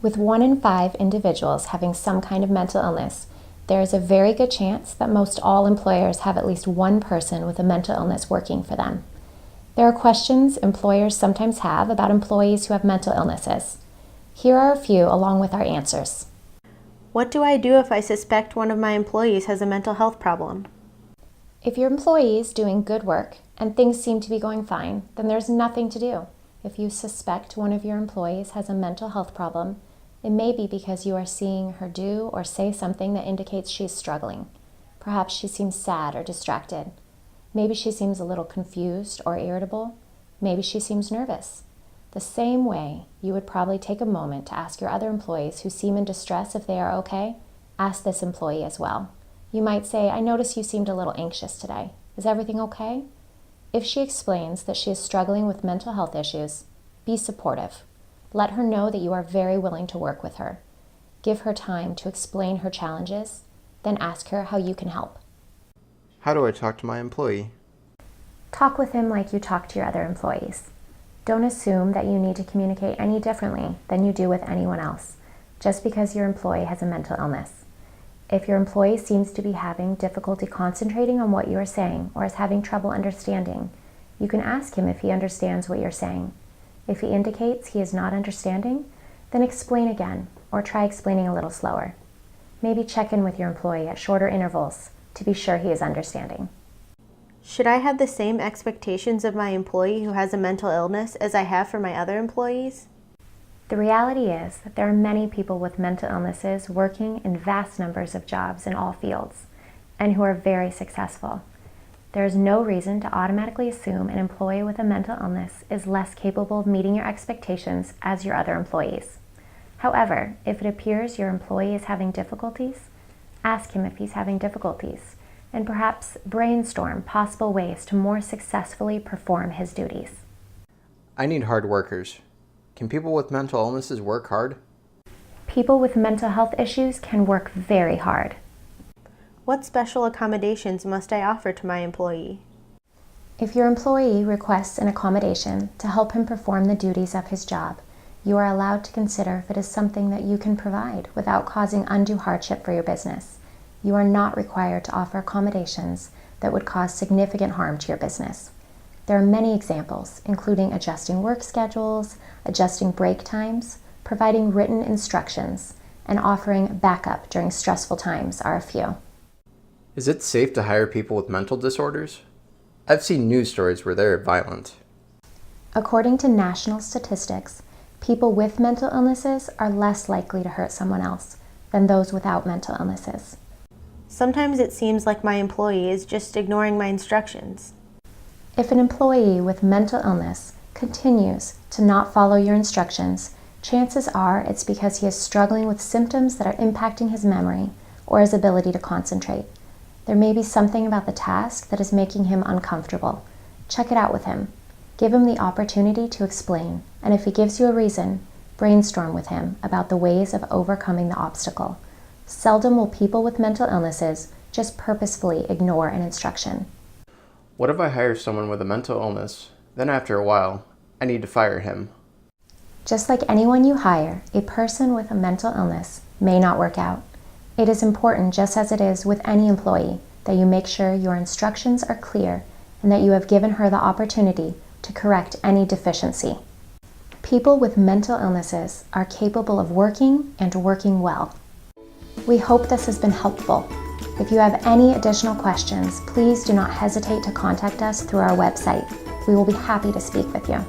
With 1 in 5 individuals having some kind of mental illness, there is a very good chance that most all employers have at least one person with a mental illness working for them. There are questions employers sometimes have about employees who have mental illnesses. Here are a few along with our answers. What do I do if I suspect one of my employees has a mental health problem? If your employee is doing good work and things seem to be going fine, then there's nothing to do. If you suspect one of your employees has a mental health problem, it may be because you are seeing her do or say something that indicates she's struggling. Perhaps she seems sad or distracted. Maybe she seems a little confused or irritable. Maybe she seems nervous. The same way you would probably take a moment to ask your other employees who seem in distress if they are okay, ask this employee as well. You might say, "I noticed you seemed a little anxious today. Is everything okay?" If she explains that she is struggling with mental health issues, be supportive. Let her know that you are very willing to work with her. Give her time to explain her challenges, then ask her how you can help. How do I talk to my employee? Talk with him like you talk to your other employees. Don't assume that you need to communicate any differently than you do with anyone else, just because your employee has a mental illness. If your employee seems to be having difficulty concentrating on what you are saying or is having trouble understanding, you can ask him if he understands what you're saying. If he indicates he is not understanding, then explain again or try explaining a little slower. Maybe check in with your employee at shorter intervals to be sure he is understanding. Should I have the same expectations of my employee who has a mental illness as I have for my other employees? The reality is that there are many people with mental illnesses working in vast numbers of jobs in all fields, and who are very successful. There is no reason to automatically assume an employee with a mental illness is less capable of meeting your expectations as your other employees. However, if it appears your employee is having difficulties, ask him if he's having difficulties, and perhaps brainstorm possible ways to more successfully perform his duties. I need hard workers. Can people with mental illnesses work hard? People with mental health issues can work very hard. What special accommodations must I offer to my employee? If your employee requests an accommodation to help him perform the duties of his job, you are allowed to consider if it is something that you can provide without causing undue hardship for your business. You are not required to offer accommodations that would cause significant harm to your business. There are many examples, including adjusting work schedules, adjusting break times, providing written instructions, and offering backup during stressful times are a few. Is it safe to hire people with mental disorders? I've seen news stories where they're violent. According to national statistics, people with mental illnesses are less likely to hurt someone else than those without mental illnesses. Sometimes it seems like my employee is just ignoring my instructions. If an employee with mental illness continues to not follow your instructions, chances are it's because he is struggling with symptoms that are impacting his memory or his ability to concentrate. There may be something about the task that is making him uncomfortable. Check it out with him. Give him the opportunity to explain, and if he gives you a reason, brainstorm with him about the ways of overcoming the obstacle. Seldom will people with mental illnesses just purposefully ignore an instruction. What if I hire someone with a mental illness, then after a while, I need to fire him? Just like anyone you hire, a person with a mental illness may not work out. It is important, just as it is with any employee, that you make sure your instructions are clear and that you have given her the opportunity to correct any deficiency. People with mental illnesses are capable of working and working well. We hope this has been helpful. If you have any additional questions, please do not hesitate to contact us through our website. We will be happy to speak with you.